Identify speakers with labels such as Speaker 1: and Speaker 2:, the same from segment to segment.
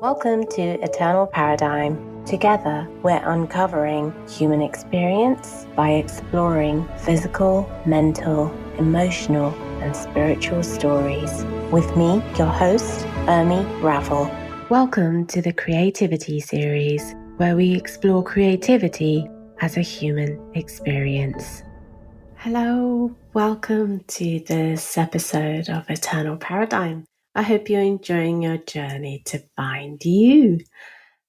Speaker 1: Welcome to Eternal Paradigm. Together, we're uncovering human experience by exploring physical, mental, emotional, and spiritual stories. With me, your host, Urmi Raval. Welcome to the Creativity series, where we explore creativity as a human experience. Hello, welcome to this episode of Eternal Paradigm. I hope you're enjoying your journey to find you.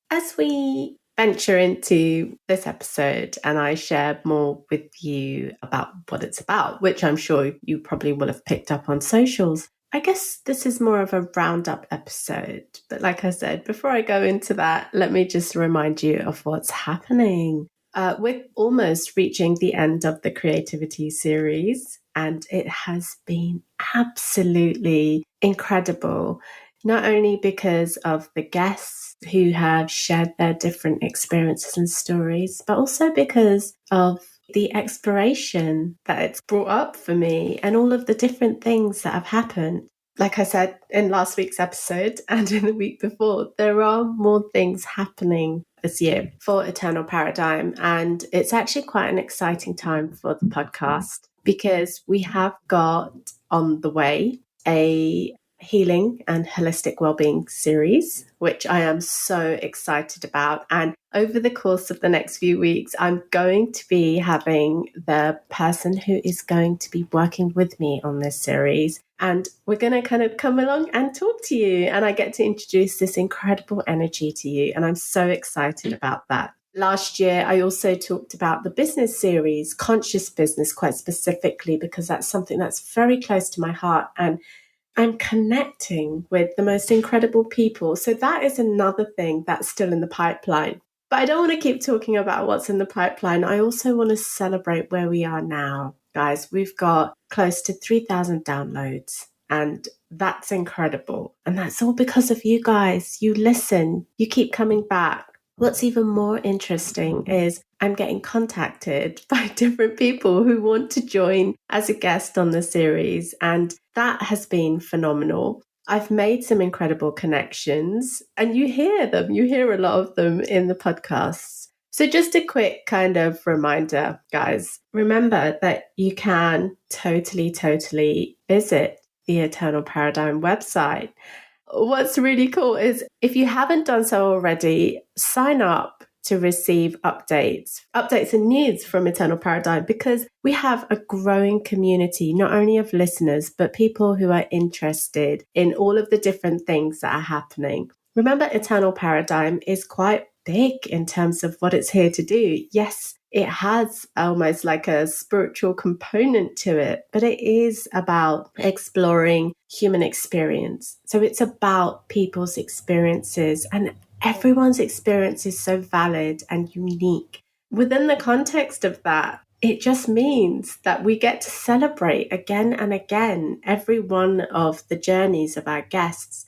Speaker 1: As we venture into this episode and I share more with you about what it's about, which I'm sure you probably will have picked up on socials, I guess this is more of a roundup episode. But like I said, before I go into that, let me just remind you of what's happening. We're almost reaching the end of the Creativity series, and it has been absolutely incredible, not only because of the guests who have shared their different experiences and stories, but also because of the exploration that it's brought up for me and all of the different things that have happened. Like I said in last week's episode and in the week before, there are more things happening this year for Eternal Paradigm. And it's actually quite an exciting time for the podcast because we have got on the way a healing and holistic wellbeing series, which I am so excited about. And over the course of the next few weeks, I'm going to be having the person who is going to be working with me on this series. And we're going to kind of come along and talk to you. And I get to introduce this incredible energy to you. And I'm so excited about that. Last year, I also talked about the business series, Conscious Business, quite specifically, because that's something that's very close to my heart. And I'm connecting with the most incredible people. So that is another thing that's still in the pipeline. But I don't want to keep talking about what's in the pipeline. I also want to celebrate where we are now. Guys, we've got close to 3,000 downloads, and that's incredible. And that's all because of you guys. You listen, you keep coming back. What's even more interesting is I'm getting contacted by different people who want to join as a guest on the series, and that has been phenomenal. I've made some incredible connections, and you hear them. You hear a lot of them in the podcasts. So just a quick kind of reminder, guys, remember that you can totally visit the Eternal Paradigm website. What's really cool is if you haven't done so already, sign up to receive updates and news from Eternal Paradigm, because we have a growing community, not only of listeners, but people who are interested in all of the different things that are happening. Remember, Eternal Paradigm is quite big in terms of what it's here to do. Yes, it has almost like a spiritual component to it, but it is about exploring human experience. So it's about people's experiences, and everyone's experience is so valid and unique. Within the context of that, it just means that we get to celebrate again and again every one of the journeys of our guests.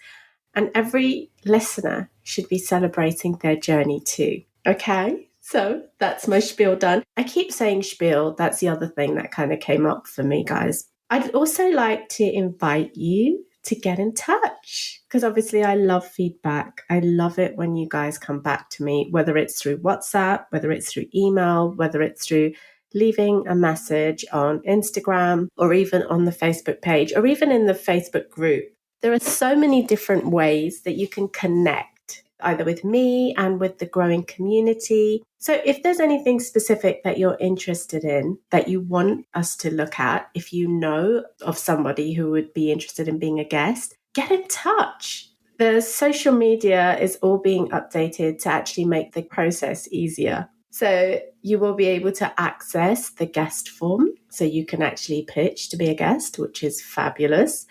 Speaker 1: And every listener should be celebrating their journey too. Okay, so that's my spiel done. I keep saying spiel. That's the other thing that kind of came up for me, guys. I'd also like to invite you to get in touch, because obviously I love feedback. I love it when you guys come back to me, whether it's through WhatsApp, whether it's through email, whether it's through leaving a message on Instagram, or even on the Facebook page, or even in the Facebook group. There are so many different ways that you can connect, either with me and with the growing community. So if there's anything specific that you're interested in, that you want us to look at, if you know of somebody who would be interested in being a guest, get in touch. The social media is all being updated to actually make the process easier. So you will be able to access the guest form, so you can actually pitch to be a guest, which is fabulous.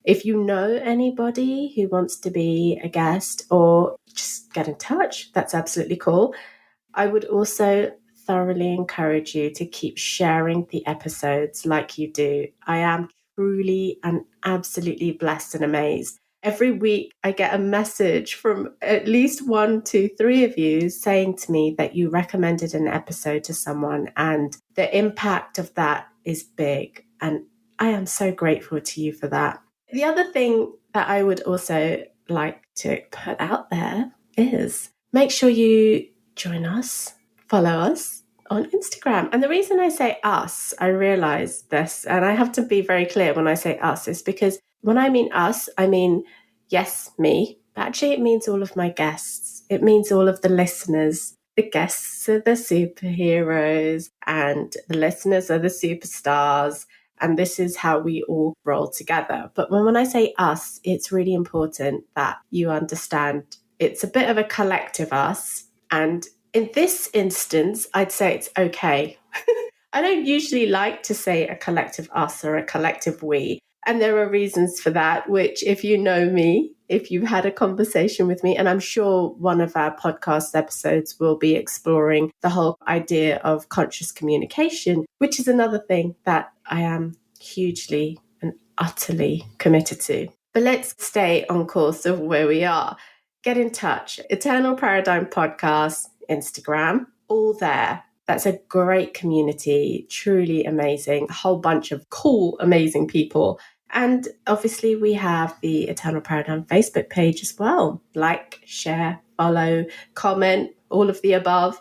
Speaker 1: If you know anybody who wants to be a guest, or just get in touch, that's absolutely cool. I would also thoroughly encourage you to keep sharing the episodes like you do. I am truly and absolutely blessed and amazed. Every week I get a message from at least 1, 2, 3 of you saying to me that you recommended an episode to someone, and the impact of that is big. And I am so grateful to you for that. The other thing that I would also like to put out there is make sure you join us, follow us on Instagram. And the reason I say us, I realize this, and I have to be very clear when I say us, is because when I mean us, I mean, yes, me, but actually it means all of my guests. It means all of the listeners. The guests are the superheroes and the listeners are the superstars. And this is how we all roll together. But when I say us, it's really important that you understand it's a bit of a collective us. And in this instance, I'd say it's okay. I don't usually like to say a collective us or a collective we. And there are reasons for that, which if you know me, if you've had a conversation with me, and I'm sure one of our podcast episodes will be exploring the whole idea of conscious communication, which is another thing that I am hugely and utterly committed to. But let's stay on course of where we are. Get in touch. Eternal Paradigm Podcast, Instagram, all there. That's a great community, truly amazing, a whole bunch of cool, amazing people. And obviously we have the Eternal Paradigm Facebook page as well. Like, share, follow, comment, all of the above.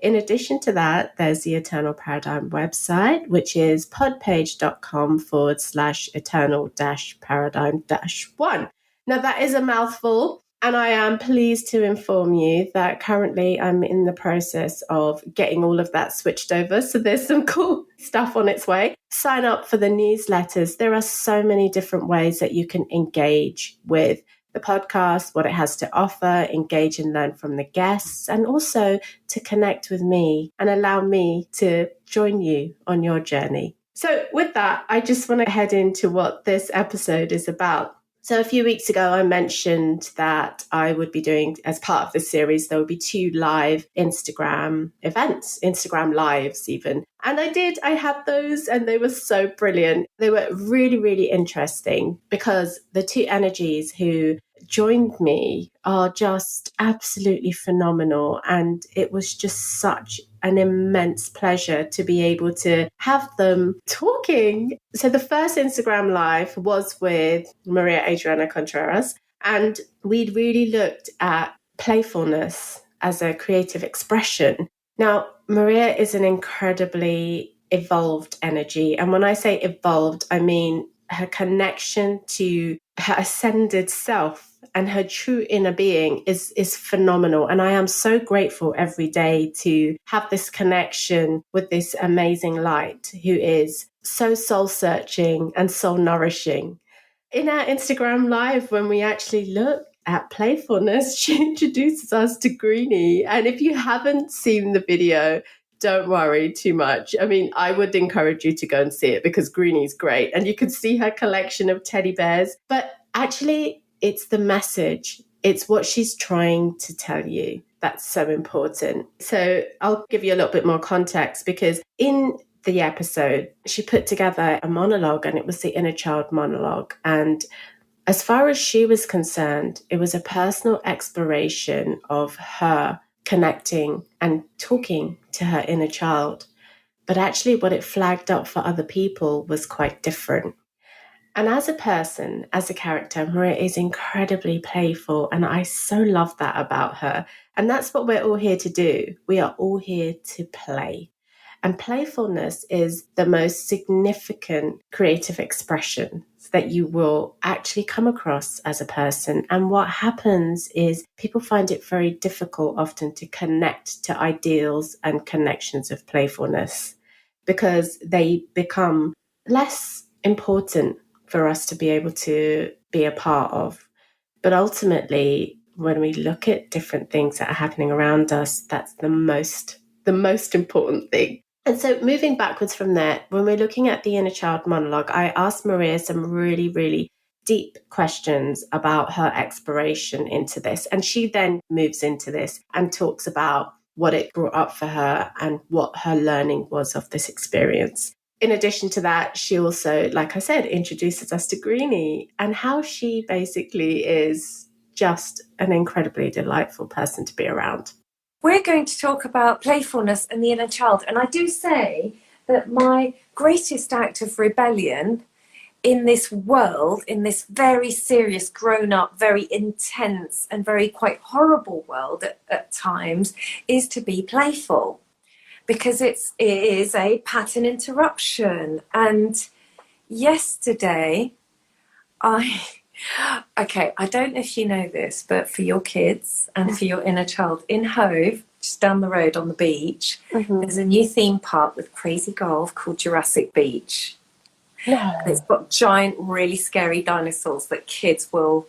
Speaker 1: In addition to that, there's the Eternal Paradigm website, which is podpage.com/eternal-paradigm-1. Now that is a mouthful. And I am pleased to inform you that currently I'm in the process of getting all of that switched over. So there's some cool stuff on its way. Sign up for the newsletters. There are so many different ways that you can engage with the podcast, what it has to offer, engage and learn from the guests, and also to connect with me and allow me to join you on your journey. So with that, I just want to head into what this episode is about. So a few weeks ago, I mentioned that I would be doing, as part of this series, there would be 2 live Instagram events, Instagram lives even. And I had those and they were so brilliant. They were really, really interesting because the 2 energies who joined me are just absolutely phenomenal. And it was just such an immense pleasure to be able to have them talking. So the first Instagram live was with Maria Adriana Contreras, and we'd really looked at playfulness as a creative expression. Now, Maria is an incredibly evolved energy. And when I say evolved, I mean her connection to her ascended self and her true inner being is phenomenal. And I am so grateful every day to have this connection with this amazing light who is so soul searching and soul nourishing. In our Instagram live, when we actually look at playfulness, she introduces us to Greenie. And if you haven't seen the video, don't worry too much. I mean, I would encourage you to go and see it because Greenie's great. And you can see her collection of teddy bears. But actually, it's the message. It's what she's trying to tell you. That's so important. So I'll give you a little bit more context because in the episode, she put together a monologue and it was the inner child monologue. And as far as she was concerned, it was a personal exploration of her connecting and talking to her inner child. But actually what it flagged up for other people was quite different. And as a person, as a character, Maria is incredibly playful. And I so love that about her. And that's what we're all here to do. We are all here to play. And playfulness is the most significant creative expression that you will actually come across as a person. And what happens is people find it very difficult often to connect to ideals and connections of playfulness because they become less important for us to be able to be a part of. But ultimately, when we look at different things that are happening around us, that's the most important thing. And so moving backwards from there, when we're looking at the inner child monologue, I asked Maria some really, really deep questions about her exploration into this. And she then moves into this and talks about what it brought up for her and what her learning was of this experience. In addition to that, she also, like I said, introduces us to Greenie and how she basically is just an incredibly delightful person to be around.
Speaker 2: We're going to talk about playfulness and the inner child. And I do say that my greatest act of rebellion in this world, in this very serious, grown-up, very intense and very quite horrible world at times, is to be playful, because it is a pattern interruption. And yesterday, I don't know if you know this, but for your kids and for your inner child, in Hove, just down the road on the beach, there's a new theme park with crazy golf called Jurassic Beach.
Speaker 1: No.
Speaker 2: And it's got giant, really scary dinosaurs that kids will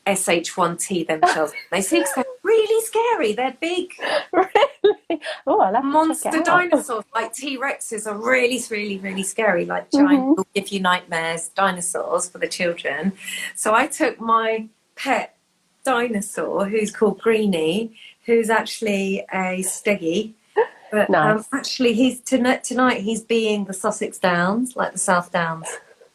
Speaker 2: SH1T themselves. They think they're really scary. They're big.
Speaker 1: Really? Oh, I love
Speaker 2: Monster dinosaurs like T-Rexes are really, really, really scary. Like giant, will give you nightmares dinosaurs for the children. So I took my pet dinosaur, who's called Greenie, who's actually a steggy. But
Speaker 1: nice.
Speaker 2: Actually, he's tonight he's being the Sussex Downs, like the South Downs.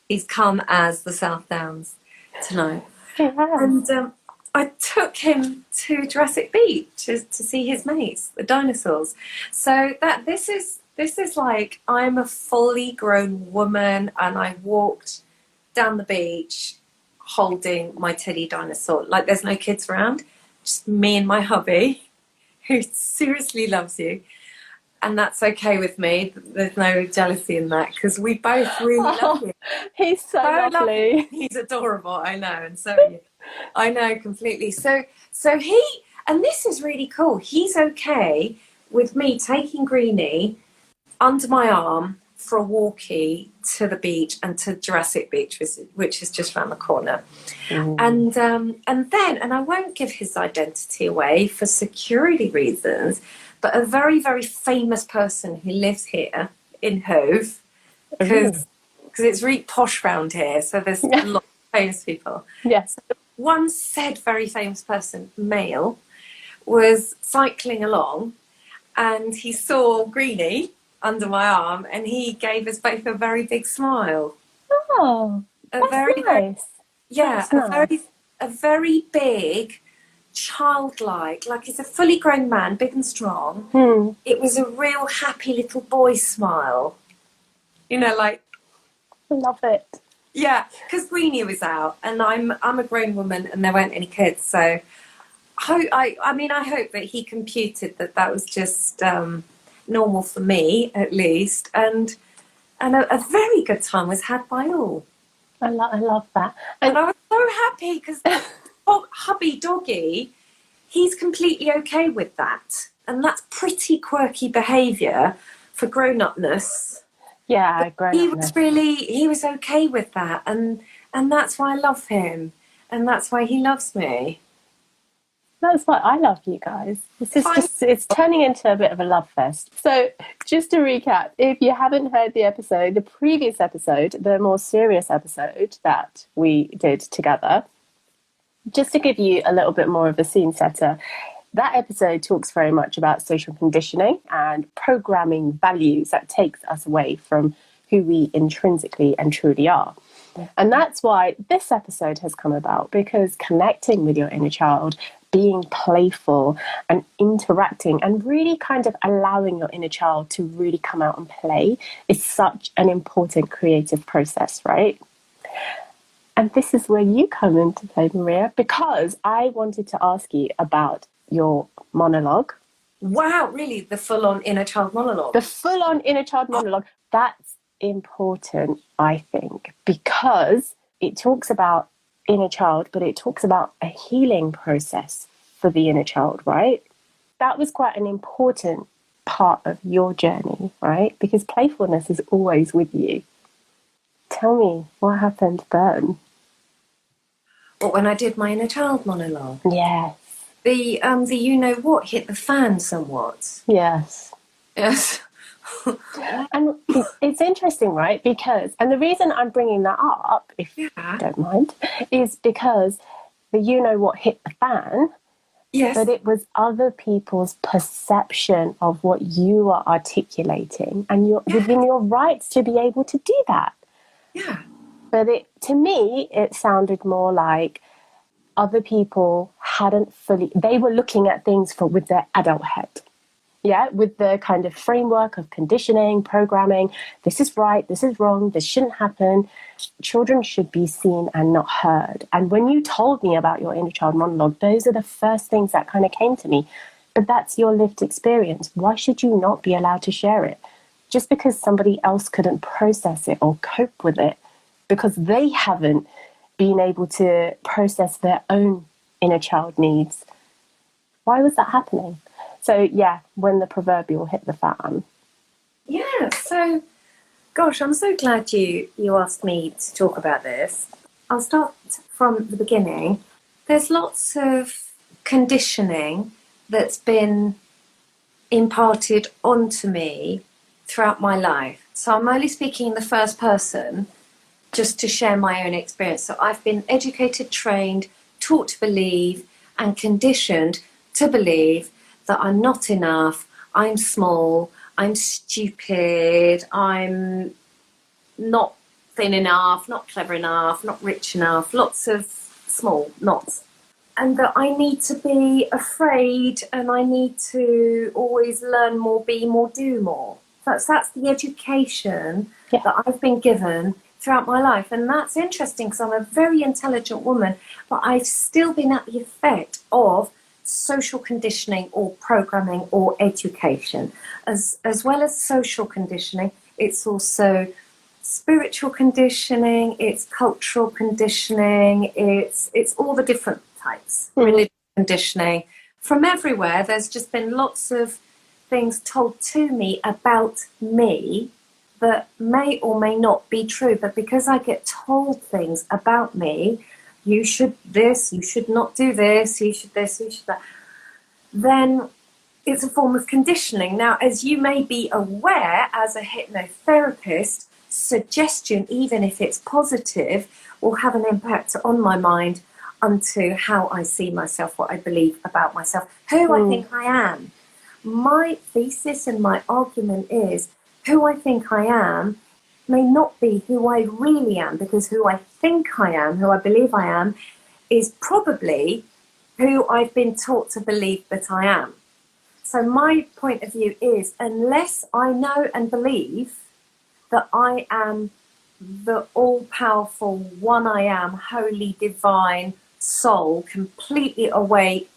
Speaker 2: He's come as the South Downs tonight.
Speaker 1: Yeah.
Speaker 2: And I took him to Jurassic Beach to see his mates, the dinosaurs. So that this is like, I'm a fully grown woman, and I walked down the beach holding my teddy dinosaur. Like, there's no kids around, just me and my hubby, who seriously loves you. And that's okay with me. There's no jealousy in that, because we both really love him.
Speaker 1: He's so lovely.
Speaker 2: He's adorable, I know, and so are you. I know completely. So he, and this is really cool, he's okay with me taking Greenie under my arm for a walkie to the beach and to Jurassic Beach, which is just around the corner. And I won't give his identity away for security reasons, but a very, very famous person who lives here in Hove, because it's really posh round here, so there's a lot of famous people.
Speaker 1: Yes.
Speaker 2: So one said very famous person, male, was cycling along, and he saw Greenie under my arm, and he gave us both a very big smile.
Speaker 1: Oh, that's nice.
Speaker 2: Yeah, a very big, childlike, like he's a fully grown man, big and strong. It was a real happy little boy smile. You know, like,
Speaker 1: I love it.
Speaker 2: Yeah, because Greenie was out, and I'm a grown woman, and there weren't any kids. So I hope that he computed that was just normal for me, at least, and a very good time was had by all.
Speaker 1: I love that,
Speaker 2: and I was so happy because hubby doggy, he's completely okay with that, and that's pretty quirky behaviour for grown-upness.
Speaker 1: Yeah, grown-upness.
Speaker 2: He was okay with that, and that's why I love him, and that's why he loves me.
Speaker 1: That's why I love you guys. It's turning into a bit of a love fest. So just to recap, if you haven't heard the previous episode, the more serious episode that we did together, just to give you a little bit more of a scene setter, that episode talks very much about social conditioning and programming values that takes us away from who we intrinsically and truly are. And that's why this episode has come about, because connecting with your inner child, being playful and interacting and really kind of allowing your inner child to really come out and play is such an important creative process, right? And this is where you come into play, Maria, because I wanted to ask you about your monologue.
Speaker 2: Wow, really? The full-on inner child monologue?
Speaker 1: The full-on inner child monologue. That's important, I think, because it talks about inner child, but it talks about a healing process for the inner child, right? That was quite an important part of your journey, right? Because playfulness is always with you. Tell me what happened then.
Speaker 2: Well, when I did my inner child monologue?
Speaker 1: Yes.
Speaker 2: The you know what hit the fan somewhat.
Speaker 1: Yes.
Speaker 2: Yes.
Speaker 1: And it's interesting, right? Because, and the reason I'm bringing that up, if you don't mind, is because the you know what hit the fan,
Speaker 2: yes,
Speaker 1: but it was other people's perception of what you are articulating, and you're within your rights to be able to do that.
Speaker 2: Yeah.
Speaker 1: But to me, it sounded more like other people hadn't fully, they were looking at things with their adult head. Yeah, with the kind of framework of conditioning, programming, this is right, this is wrong, this shouldn't happen. Children should be seen and not heard. And when you told me about your inner child monologue, those are the first things that kind of came to me. But that's your lived experience. Why should you not be allowed to share it? Just because somebody else couldn't process it or cope with it, because they haven't been able to process their own inner child needs. Why was that happening? So, yeah, when the proverbial hit the fan.
Speaker 2: Yeah, so, gosh, I'm so glad you asked me to talk about this. I'll start from the beginning. There's lots of conditioning that's been imparted onto me throughout my life. So I'm only speaking in the first person just to share my own experience. So I've been educated, trained, taught to believe, and conditioned to believe that I'm not enough, I'm small, I'm stupid, I'm not thin enough, not clever enough, not rich enough, lots of small nots. And that I need to be afraid and I need to always learn more, be more, do more. That's the education that I've been given throughout my life. And that's interesting because I'm a very intelligent woman, but I've still been at the effect of social conditioning or programming or education. As well as social conditioning, it's also spiritual conditioning, it's cultural conditioning, it's all the different types, religious conditioning. From everywhere, there's just been lots of things told to me about me that may or may not be true, but because I get told things about me, you should this, you should not do this, you should this, you should that, then it's a form of conditioning. Now, as you may be aware, as a hypnotherapist, suggestion, even if it's positive, will have an impact on my mind onto how I see myself, what I believe about myself, who I think I am. My thesis and my argument is who I think I am may not be who I really am, because who I think I am, who I believe I am, is probably who I've been taught to believe that I am. So my point of view is, unless I know and believe that I am the all-powerful one I am, holy, divine soul, completely awake,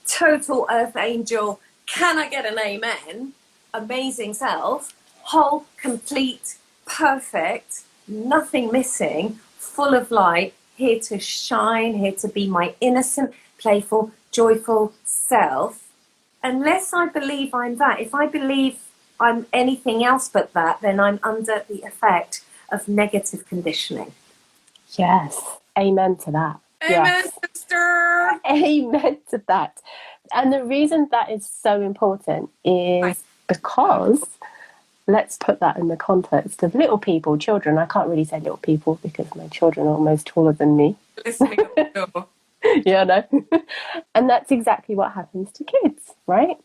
Speaker 2: total earth angel, can I get an amen, amazing self, whole, complete, perfect, nothing missing, full of light, here to shine, here to be my innocent, playful, joyful self. Unless I believe I'm that, if I believe I'm anything else but that, then I'm under the effect of negative conditioning.
Speaker 1: Yes. Amen to that.
Speaker 2: Amen,
Speaker 1: yes.
Speaker 2: sister.
Speaker 1: Amen to that. And the reason that is so important is because, let's put that in the context of little people, children. I can't really say little people because my children are almost taller than me.
Speaker 2: Listening at the door.
Speaker 1: Yeah, no. And that's exactly what happens to kids, right?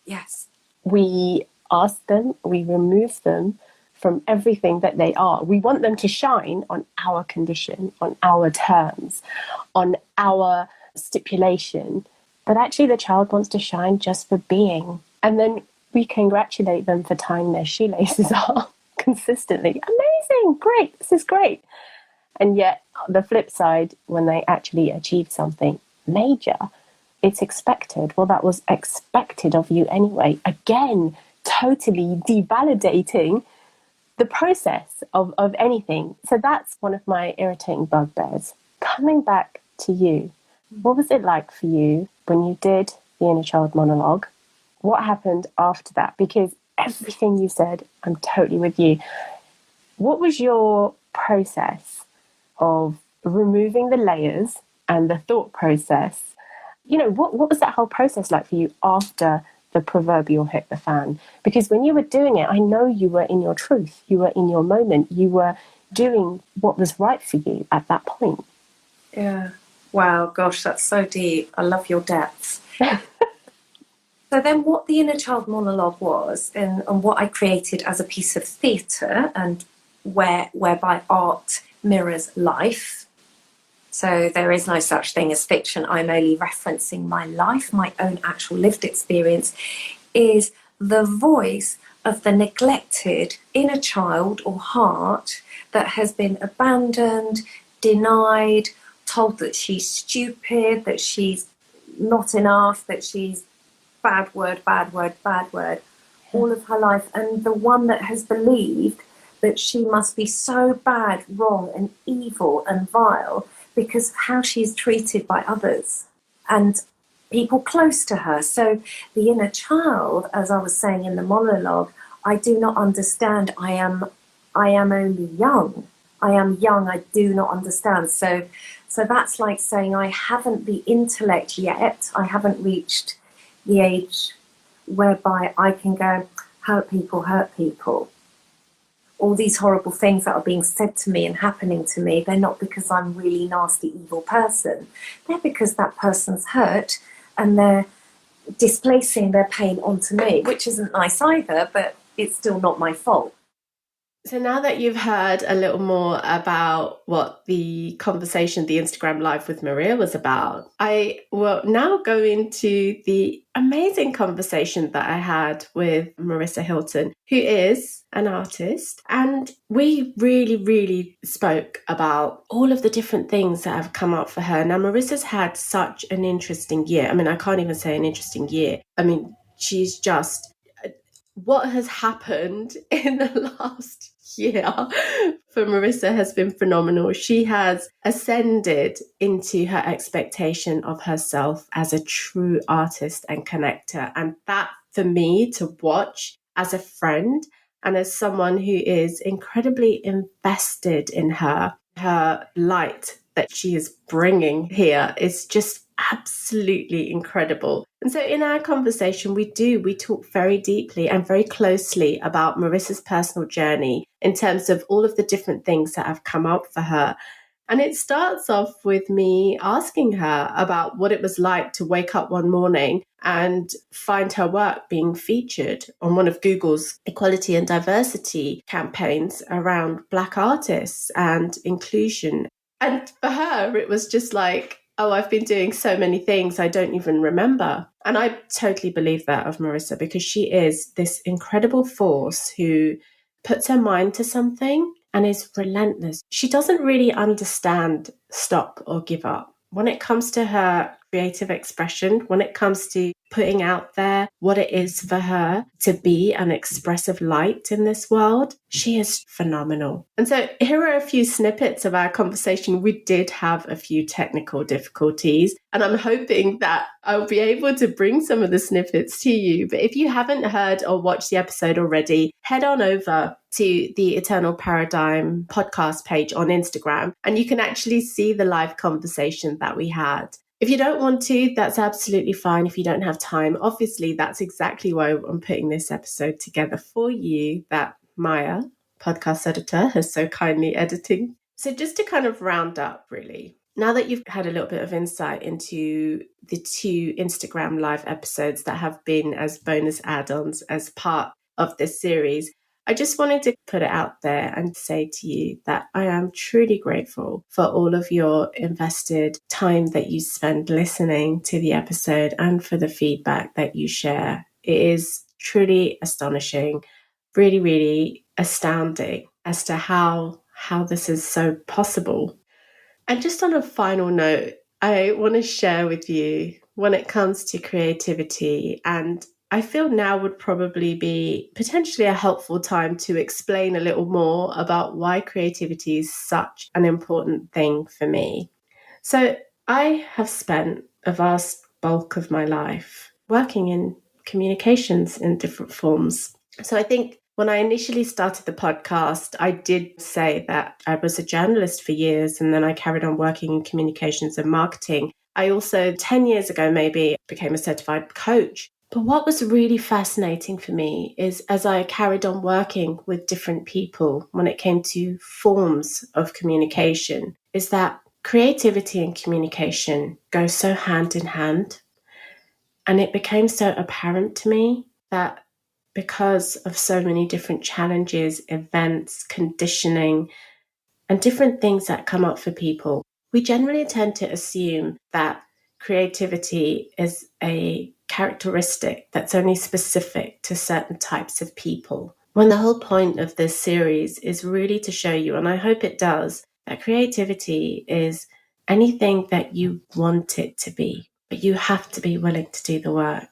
Speaker 2: Yes.
Speaker 1: We ask them, we remove them from everything that they are. We want them to shine on our condition, on our terms, on our stipulation. But actually the child wants to shine just for being. And then we congratulate them for tying their shoelaces up consistently. Amazing, great, this is great. And yet the flip side, when they actually achieve something major, it's expected. Well, that was expected of you anyway. Again, totally devalidating the process of anything. So that's one of my irritating bugbears. Coming back to you, what was it like for you when you did the inner child monologue? What happened after that? Because everything you said, I'm totally with you. What was your process of removing the layers and the thought process? You know, what was that whole process like for you after the proverbial hit the fan? Because when you were doing it, I know you were in your truth, you were in your moment, you were doing what was right for you at that point.
Speaker 2: Yeah. Wow, gosh, that's so deep. I love your depth. So then what the inner child monologue was, and what I created as a piece of theatre, and whereby art mirrors life. So there is no such thing as fiction. I'm only referencing my life, my own actual lived experience, is the voice of the neglected inner child or heart that has been abandoned, denied, told that she's stupid, that she's not enough, that she's bad word, all of her life. And the one that has believed that she must be so bad, wrong and evil and vile because of how she's treated by others and people close to her. So the inner child, as I was saying in the monologue, I do not understand. I am only young. I am young. I do not understand. So that's like saying I haven't the intellect yet. I haven't reached the age whereby I can go, hurt people. All these horrible things that are being said to me and happening to me, they're not because I'm really nasty, evil person. They're because that person's hurt and they're displacing their pain onto me, which isn't nice either, but it's still not my fault.
Speaker 3: So now that you've heard a little more about what the conversation, the Instagram Live with Maria was about, I will now go into the amazing conversation that I had with Merissa Hylton, who is an artist. And we really, really spoke about all of the different things that have come up for her. Now, Marissa's had such an interesting year. I mean, I can't even say an interesting year. I mean, she's just... what has happened in the last year for Merissa has been phenomenal. She has ascended into her expectation of herself as a true artist and connector. And that, for me, to watch as a friend and as someone who is incredibly invested in her light that she is bringing here is just absolutely incredible. And so in our conversation, we talk very deeply and very closely about Marissa's personal journey in terms of all of the different things that have come up for her. And it starts off with me asking her about what it was like to wake up one morning and find her work being featured on one of Google's equality and diversity campaigns around Black artists and inclusion. And for her, it was just like, oh, I've been doing so many things I don't even remember. And I totally believe that of Merissa, because she is this incredible force who puts her mind to something and is relentless. She doesn't really understand stop or give up. When it comes to her creative expression, when it comes to putting out there what it is for her to be an expressive light in this world, she is phenomenal. And so here are a few snippets of our conversation. We did have a few technical difficulties, and I'm hoping that I'll be able to bring some of the snippets to you. But if you haven't heard or watched the episode already, head on over to the Eternal Paradigm podcast page on Instagram, and you can actually see the live conversation that we had. If you don't want to, that's absolutely fine. If you don't have time, obviously that's exactly why I'm putting this episode together for you, that Maja, podcast editor, has so kindly editing. So just to kind of round up, really, now that you've had a little bit of insight into the 2 Instagram Live episodes that have been as bonus add-ons as part of this series, I just wanted to put it out there and say to you that I am truly grateful for all of your invested time that you spend listening to the episode and for the feedback that you share. It is truly astonishing, really, really astounding as to how this is so possible. And just on a final note, I want to share with you when it comes to creativity, and I feel now would probably be potentially a helpful time to explain a little more about why creativity is such an important thing for me. So I have spent a vast bulk of my life working in communications in different forms. So I think when I initially started the podcast, I did say that I was a journalist for years, and then I carried on working in communications and marketing. I also, 10 years ago maybe, became a certified coach. But what was really fascinating for me is as I carried on working with different people when it came to forms of communication, is that creativity and communication go so hand in hand. And it became so apparent to me that because of so many different challenges, events, conditioning, and different things that come up for people, we generally tend to assume that creativity is a characteristic that's only specific to certain types of people. When the whole point of this series is really to show you, and I hope it does, that creativity is anything that you want it to be, but you have to be willing to do the work.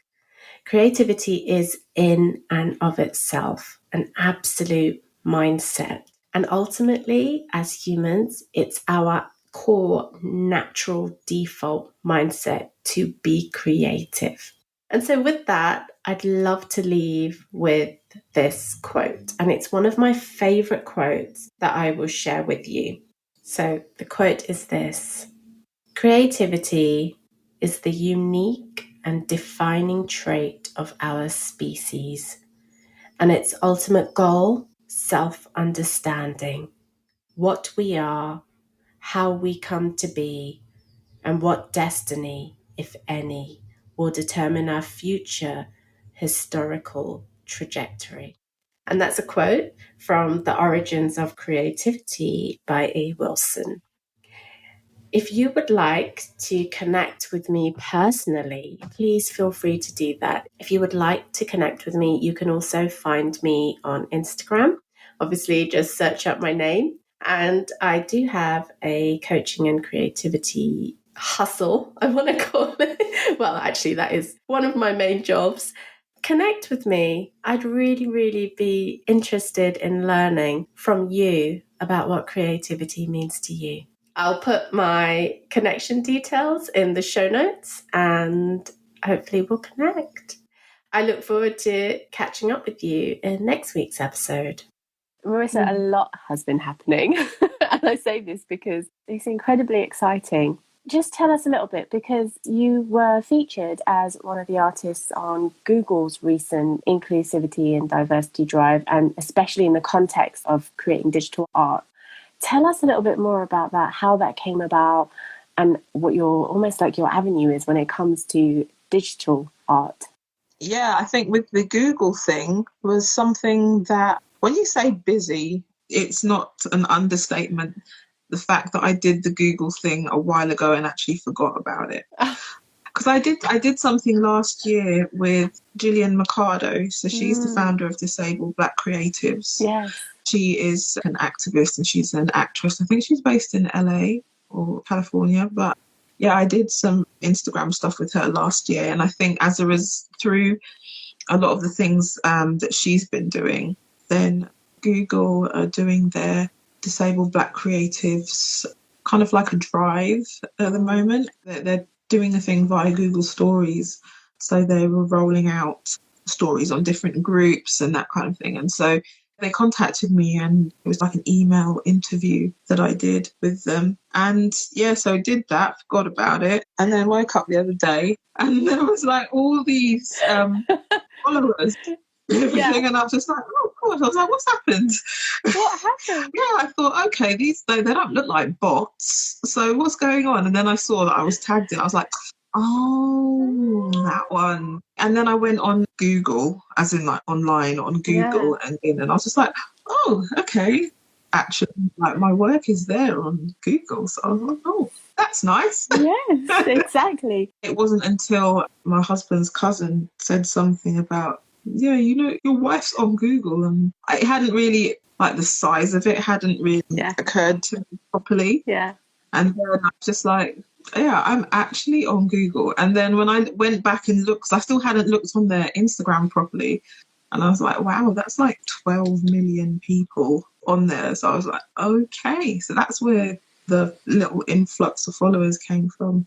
Speaker 3: Creativity is in and of itself an absolute mindset. And ultimately, as humans, it's our core natural default mindset to be creative. And so with that, I'd love to leave with this quote. And it's one of my favorite quotes that I will share with you. So the quote is this: creativity is the unique and defining trait of our species, and its ultimate goal, self-understanding, what we are, how we come to be, and what destiny, if any, will determine our future historical trajectory. And that's a quote from The Origins of Creativity by A. Wilson. If you would like to connect with me personally, please feel free to do that. If you would like to connect with me, you can also find me on Instagram. Obviously, just search up my name. And I do have a coaching and creativity hustle, I want to call it. Well, actually, that is one of my main jobs. Connect with me. I'd really, really be interested in learning from you about what creativity means to you. I'll put my connection details in the show notes and hopefully we'll connect. I look forward to catching up with you in next week's episode. Merissa, a lot has been happening. And I say this because it's incredibly exciting. Just tell us a little bit, because you were featured as one of the artists on Google's recent inclusivity and diversity drive, and especially in the context of creating digital art. Tell us a little bit more about that, how that came about, and what your almost like your avenue is when it comes to digital art.
Speaker 4: Yeah, I think with the Google thing was something that, when you say busy, it's not an understatement. The fact that I did the Google thing a while ago and actually forgot about it. Because I did something last year with Gillian Mercado. So she's the founder of Disabled Black Creatives.
Speaker 3: Yes.
Speaker 4: She is an activist and she's an actress. I think she's based in LA or California. But yeah, I did some Instagram stuff with her last year. And I think as through a lot of the things that she's been doing, then Google are doing their Disabled Black Creatives kind of like a drive at the moment. They're doing a thing via Google Stories. So they were rolling out stories on different groups and that kind of thing. And so they contacted me and it was like an email interview that I did with them. And yeah, so I did that, forgot about it, and then woke up the other day and there was like all these followers, everything, and I was just like, oh God, I was like, what's happened?
Speaker 3: What happened?
Speaker 4: Yeah, I thought, okay, they don't look like bots, so what's going on? And then I saw that I was tagged in. I was like, oh, that one. And then I went on Google, as in like online on Google, and I was just like, oh, okay. Actually, like my work is there on Google. So I was like, oh, that's nice.
Speaker 3: Yes, exactly.
Speaker 4: It wasn't until my husband's cousin said something about, yeah, you know, your wife's on Google, and it hadn't really, like the size of it hadn't really occurred to me properly.
Speaker 3: Yeah.
Speaker 4: And then I was just like, yeah, I'm actually on Google. And then when I went back and looked, 'cause I still hadn't looked on their Instagram properly, and I was like, wow, that's like 12 million people on there. So I was like, okay, so that's where the little influx of followers came from.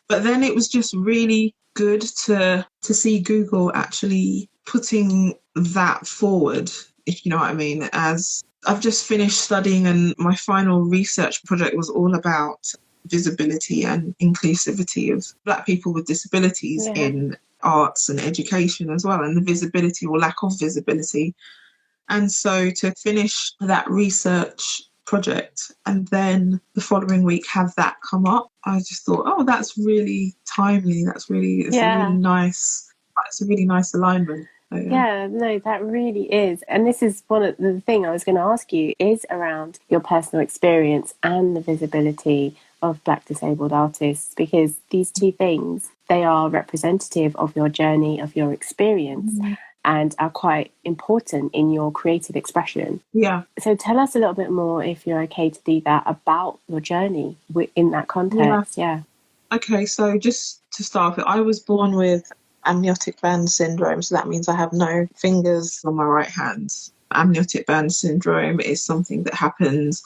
Speaker 4: But then it was just really good to see Google actually putting that forward, if you know what I mean. As I've just finished studying and my final research project was all about visibility and inclusivity of Black people with disabilities in arts and education as well, and the visibility or lack of visibility. And so to finish that research project and then the following week have that come up, I just thought, oh, that's really timely. It's a really nice alignment. So,
Speaker 3: yeah, no, that really is. And this is one of the thing I was going to ask you is around your personal experience and the visibility of Black disabled artists, because these two things, they are representative of your journey, of your experience, and are quite important in your creative expression.
Speaker 4: Yeah.
Speaker 3: So tell us a little bit more, if you're okay to do that, about your journey in that context. Yeah.
Speaker 4: Okay, so just to start with, I was born with amniotic band syndrome, so that means I have no fingers on my right hand. Amniotic band syndrome is something that happens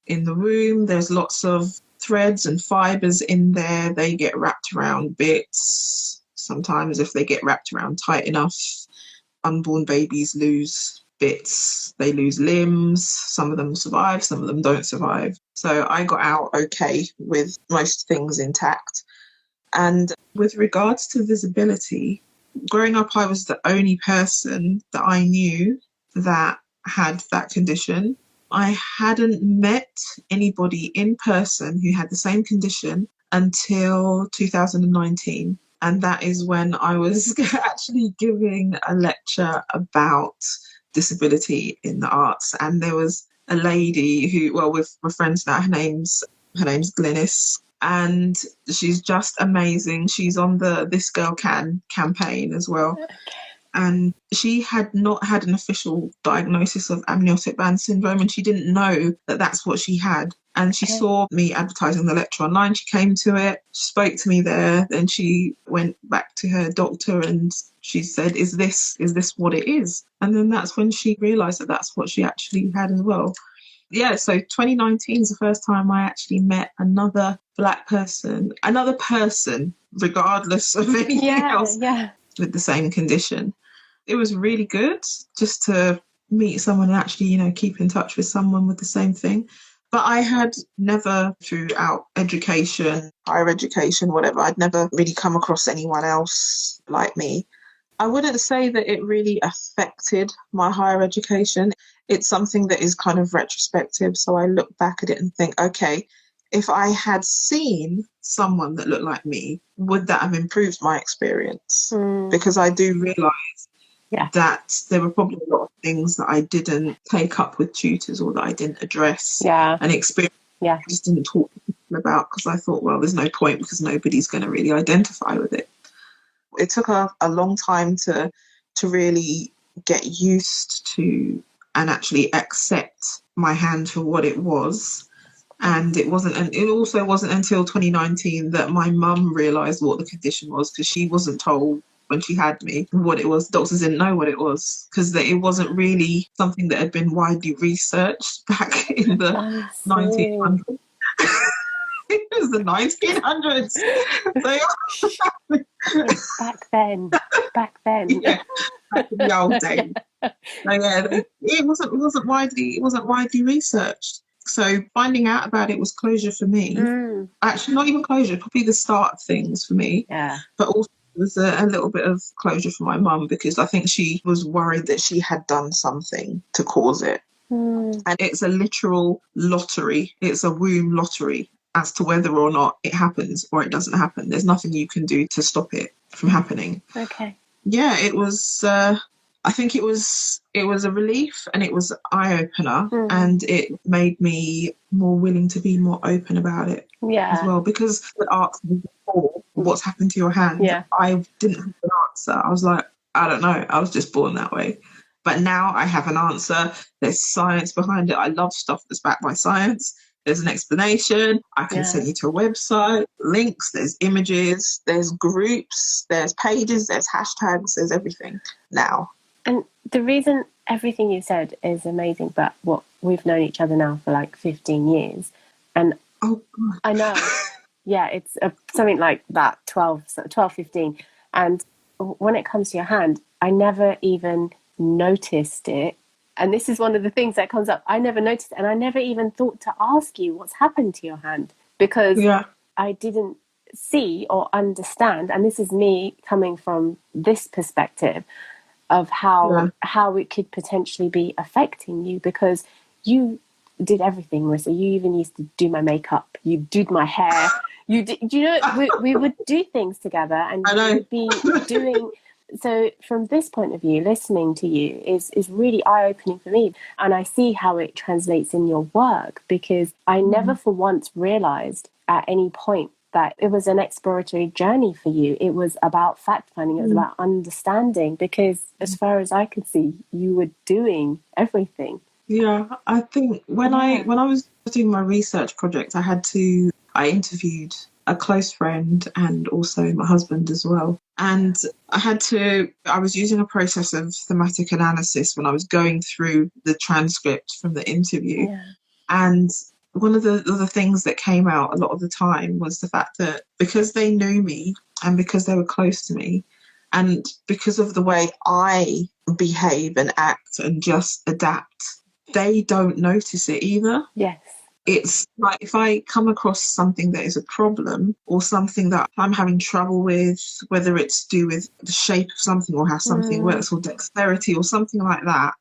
Speaker 4: in the womb. There's lots of threads and fibers in there. They get wrapped around bits. Sometimes if they get wrapped around tight enough, unborn babies lose bits. They lose limbs. Some of them survive, some of them don't survive. So I got out okay with most things intact. And with regards to visibility, growing up, I was the only person that I knew that had that condition. I hadn't met anybody in person who had the same condition until 2019. And that is when I was actually giving a lecture about disability in the arts. And there was a lady who, well, we're friends now. Her name's Glynis. And she's just amazing. She's on the This Girl Can campaign as well. And she had not had an official diagnosis of amniotic band syndrome, and she didn't know that that's what she had. And she saw me advertising the lecture online. She came to it, she spoke to me there. Then she went back to her doctor and she said, is this what it is? And then that's when she realised that that's what she actually had as well. Yeah, so 2019 is the first time I actually met another Black person, regardless of anything else, with the same condition. It was really good just to meet someone and actually, keep in touch with someone with the same thing. But I had never, throughout education, higher education, whatever, I'd never really come across anyone else like me. I wouldn't say that it really affected my higher education. It's something that is kind of retrospective. So I look back at it and think, okay, if I had seen someone that looked like me, would that have improved my experience? Because I do realise that there were probably a lot of things that I didn't take up with tutors or that I didn't address and experience. I just didn't talk to people about, because I thought, well, there's no point because nobody's going to really identify with it. It took a long time to really get used to and actually accept my hand for what it was. And it also wasn't until 2019 that my mum realised what the condition was, because she wasn't told when she had me what it was. Doctors didn't know what it was, because it wasn't really something that had been widely researched back in the 1900s. It was the 1900s.
Speaker 3: Back then.
Speaker 4: Yeah, back in the old days. So yeah, it wasn't widely researched. So finding out about it was closure for me. Actually, not even closure, probably the start of things for me.
Speaker 3: Yeah.
Speaker 4: But also it was a little bit of closure for my mum, because I think she was worried that she had done something to cause it. And it's a literal lottery. It's a womb lottery as to whether or not it happens or it doesn't happen. There's nothing you can do to stop it from happening.
Speaker 3: Okay.
Speaker 4: Yeah, it was... I think it was a relief, and it was an eye-opener, and it made me more willing to be more open about it as well. Because the asked me before, what's happened to your hand? I didn't have an answer. I was like, I don't know. I was just born that way. But now I have an answer. There's science behind it. I love stuff that's backed by science. There's an explanation. I can send you to a website, links, there's images, there's groups, there's pages, there's hashtags, there's everything now.
Speaker 3: And the reason everything you said is amazing, but what we've known each other now for like 15 years. And I know, it's something like that, 12, 15. And when it comes to your hand, I never even noticed it. And this is one of the things that comes up. I never noticed it, and I never even thought to ask you what's happened to your hand, because I didn't see or understand. And this is me coming from this perspective of how it could potentially be affecting you, because you did everything, Merissa. You even used to do my makeup. You did my hair. We would do things together, and you would be doing. So from this point of view, listening to you is really eye-opening for me. And I see how it translates in your work, because I never for once realised
Speaker 1: at any point that it was an exploratory journey for you. It was about fact finding, it was about understanding, because as far as I could see, you were doing everything.
Speaker 4: Yeah, I think when I was doing my research project, I interviewed a close friend and also my husband as well. And I was using a process of thematic analysis when I was going through the transcript from the interview.
Speaker 1: Yeah.
Speaker 4: And one of the things that came out a lot of the time was the fact that because they knew me and because they were close to me and because of the way I behave and act and just adapt, they don't notice it either.
Speaker 1: Yes.
Speaker 4: It's like if I come across something that is a problem or something that I'm having trouble with, whether it's to do with the shape of something or how something works or dexterity or something like that,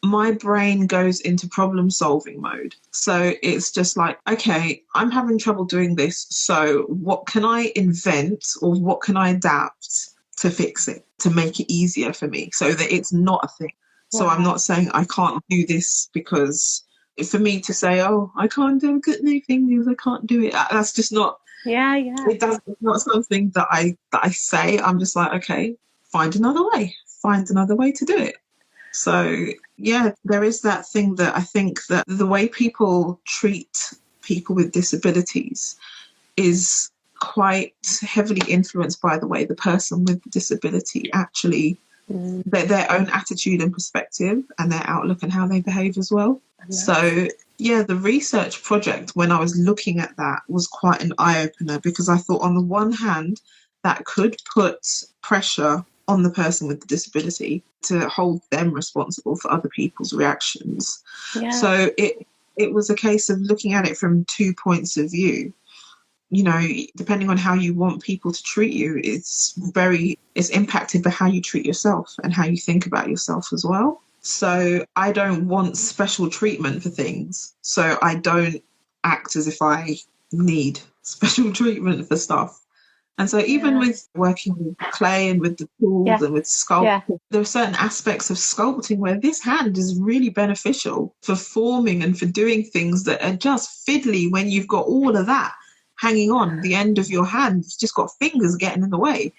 Speaker 4: my brain goes into problem solving mode. So it's just like, okay, I'm having trouble doing this. So what can I invent or what can I adapt to fix it, to make it easier for me so that it's not a thing? So I'm not saying I can't do this because for me to say, oh, I can't do good anything because I can't do it. That's just not.
Speaker 1: Yeah.
Speaker 4: It's not something that I say. I'm just like, okay, find another way to do it. So yeah, there is that thing that I think that the way people treat people with disabilities is quite heavily influenced by the way the person with the disability actually their own attitude and perspective and their outlook and how they behave as well. So yeah, the research project, when I was looking at that, was quite an eye-opener, because I thought on the one hand that could put pressure on the person with the disability to hold them responsible for other people's reactions. So it was a case of looking at it from 2 points of view. You know, depending on how you want people to treat you, it's impacted by how you treat yourself and how you think about yourself as well. So I don't want special treatment for things. So I don't act as if I need special treatment for stuff. And so even with working with clay and with the tools and with sculpting, there are certain aspects of sculpting where this hand is really beneficial for forming and for doing things that are just fiddly when you've got all of that hanging on the end of your hand. You've just got fingers getting in the way.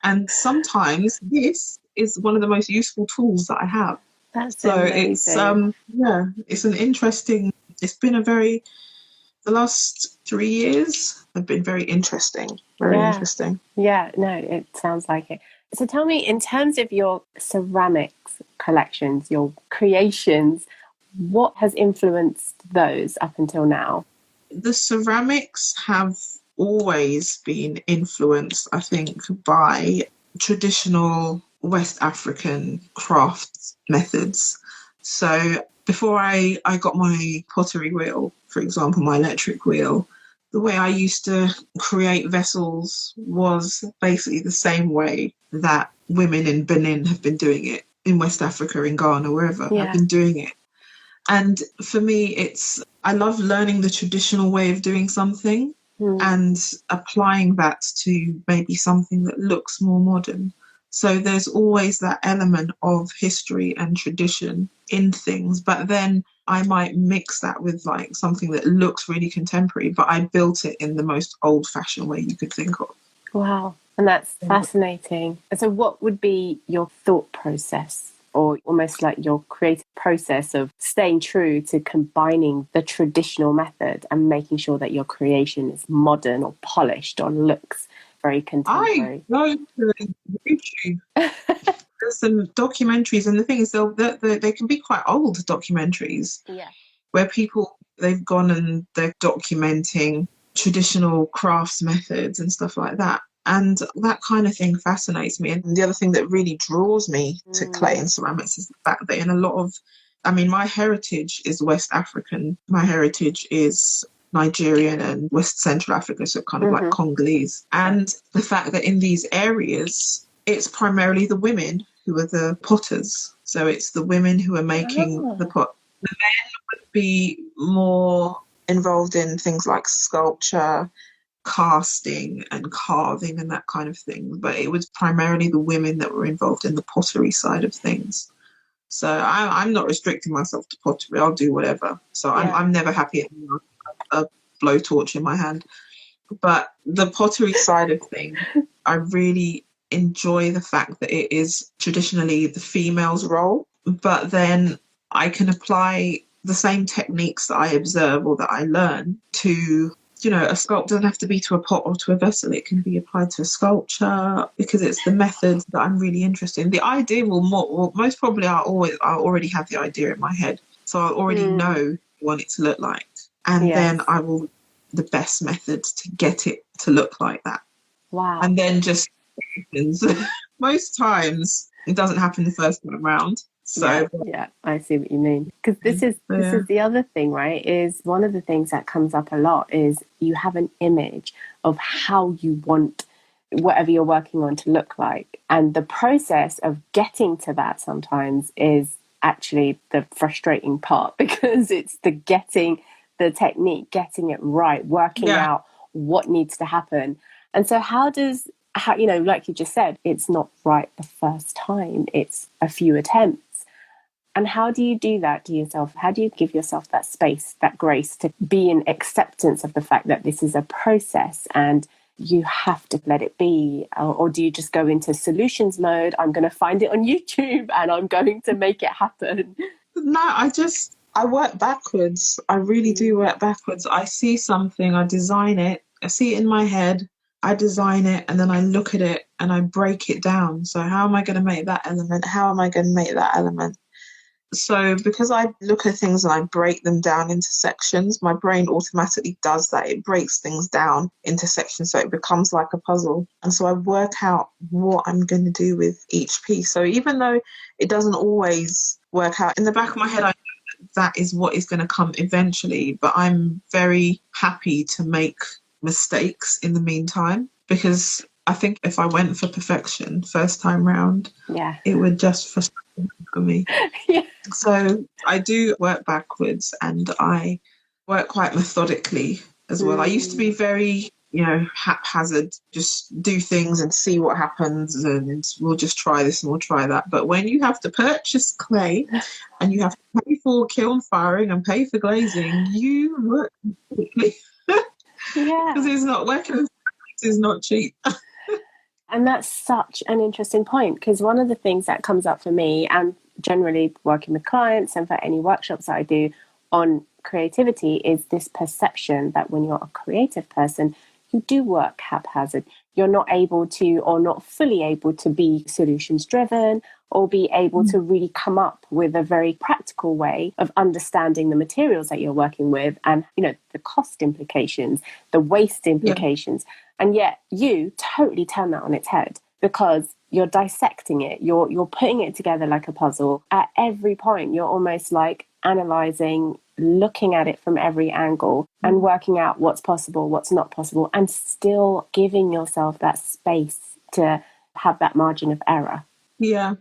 Speaker 4: And sometimes this is one of the most useful tools that I have.
Speaker 1: That's
Speaker 4: so
Speaker 1: amazing.
Speaker 4: It's an interesting, the last 3 years have been very interesting. Interesting.
Speaker 1: Yeah, no, it sounds like it. So tell me, in terms of your ceramics collections, your creations, what has influenced those up until now?
Speaker 4: The ceramics have always been influenced, I think, by traditional West African crafts methods. So before I got my pottery wheel, for example, my electric wheel, the way I used to create vessels was basically the same way that women in Benin have been doing it, in West Africa, in Ghana, wherever, have been doing it. And for me, I love learning the traditional way of doing something and applying that to maybe something that looks more modern. So there's always that element of history and tradition in things, but then I might mix that with like something that looks really contemporary, but I built it in the most old-fashioned way you could think of.
Speaker 1: Wow, and that's fascinating. So what would be your thought process, or almost like your creative process of staying true to combining the traditional method and making sure that your creation is modern or polished or looks very contemporary?
Speaker 4: I go to YouTube. There's some documentaries, and the thing is, they can be quite old documentaries where they've gone and they're documenting traditional crafts methods and stuff like that. And that kind of thing fascinates me. And the other thing that really draws me to clay and ceramics is the fact that in a lot of, my heritage is West African. My heritage is Nigerian and West Central Africa, so kind of like Congolese. And the fact that in these areas, it's primarily the women who are the potters. So it's the women who are making the pot. The men would be more involved in things like sculpture, casting and carving and that kind of thing, but it was primarily the women that were involved in the pottery side of things. So I'm not restricting myself to pottery. I'll do whatever. So I'm never happy at a blowtorch in my hand. But the pottery side of things, I really enjoy the fact that it is traditionally the female's role, but then I can apply the same techniques that I observe or that I learn to, a sculpt doesn't have to be to a pot or to a vessel. It can be applied to a sculpture because it's the methods that I'm really interested in. The idea most probably I already have the idea in my head. So I already know what I want it to look like. And then I will the best methods to get it to look like that.
Speaker 3: Wow.
Speaker 4: And then just most times it doesn't happen the first time around. So
Speaker 3: yeah, I see what you mean. Because this is the other thing, right? Is one of the things that comes up a lot is you have an image of how you want whatever you're working on to look like. And the process of getting to that sometimes is actually the frustrating part, because it's the technique, getting it right, working out what needs to happen. And so how, like you just said, it's not right the first time, it's a few attempts. And how do you do that to yourself? How do you give yourself that space, that grace to be in acceptance of the fact that this is a process and you have to let it be? Or do you just go into solutions mode? I'm going to find it on YouTube and I'm going to make it happen.
Speaker 4: No, I work backwards. I really do work backwards. I see something, I design it, I see it in my head, I design it, and then I look at it and I break it down. So how am I going to make that element? How am I going to make that element? So because I look at things and I break them down into sections, my brain automatically does that. It breaks things down into sections so it becomes like a puzzle. And so I work out what I'm going to do with each piece. So even though it doesn't always work out, in the back of my head, I know that is what is going to come eventually. But I'm very happy to make mistakes in the meantime, because I think if I went for perfection first time round, it would just frustrate me. So I do work backwards and I work quite methodically as well. I used to be very, haphazard, just do things and see what happens and we'll just try this and we'll try that. But when you have to purchase clay and you have to pay for kiln firing and pay for glazing, you work quickly. Because it's not working. It's not cheap.
Speaker 3: And that's such an interesting point, because one of the things that comes up for me, and generally working with clients and for any workshops that I do on creativity, is this perception that when you're a creative person, you do work haphazard. You're not able to, or not fully able to, be solutions driven or be able to really come up with a very practical way of understanding the materials that you're working with and, the cost implications, the waste implications. And yet you totally turn that on its head, because you're dissecting it. You're putting it together like a puzzle. At every point, you're almost like analyzing, looking at it from every angle and working out what's possible, what's not possible, and still giving yourself that space to have that margin of error.
Speaker 4: Yeah.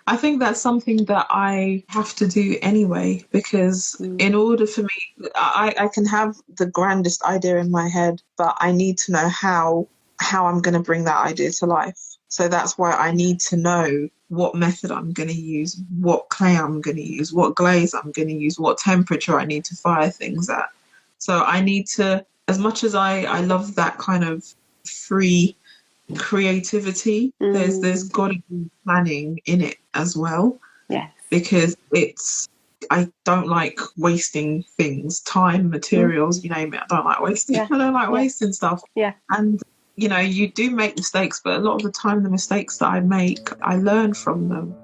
Speaker 4: I think that's something that I have to do anyway, because in order for me, I can have the grandest idea in my head, but I need to know how I'm going to bring that idea to life. So that's why I need to know what method I'm going to use, what clay I'm going to use, what glaze I'm going to use, what temperature I need to fire things at. So I need to, as much as I love that kind of free creativity, there's got to be planning in it as well.
Speaker 3: Yes.
Speaker 4: Because I don't like wasting things, time, materials, you name it. I don't like wasting. I don't like wasting stuff.
Speaker 3: Yeah.
Speaker 4: And you do make mistakes, but a lot of the time the mistakes that I make, I learn from them.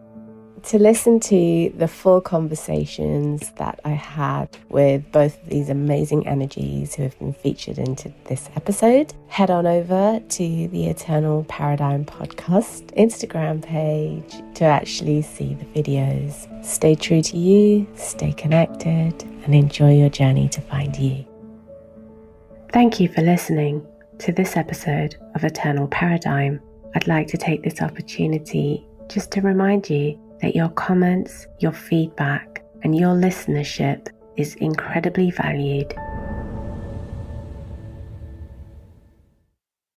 Speaker 1: To listen to the full conversations that I had with both of these amazing energies who have been featured into this episode, head on over to the Eternal Paradigm Podcast Instagram page to actually see the videos. Stay true to you, stay connected, and enjoy your journey to find you. Thank you for listening to this episode of Eternal Paradigm. I'd like to take this opportunity just to remind you that your comments, your feedback, and your listenership is incredibly valued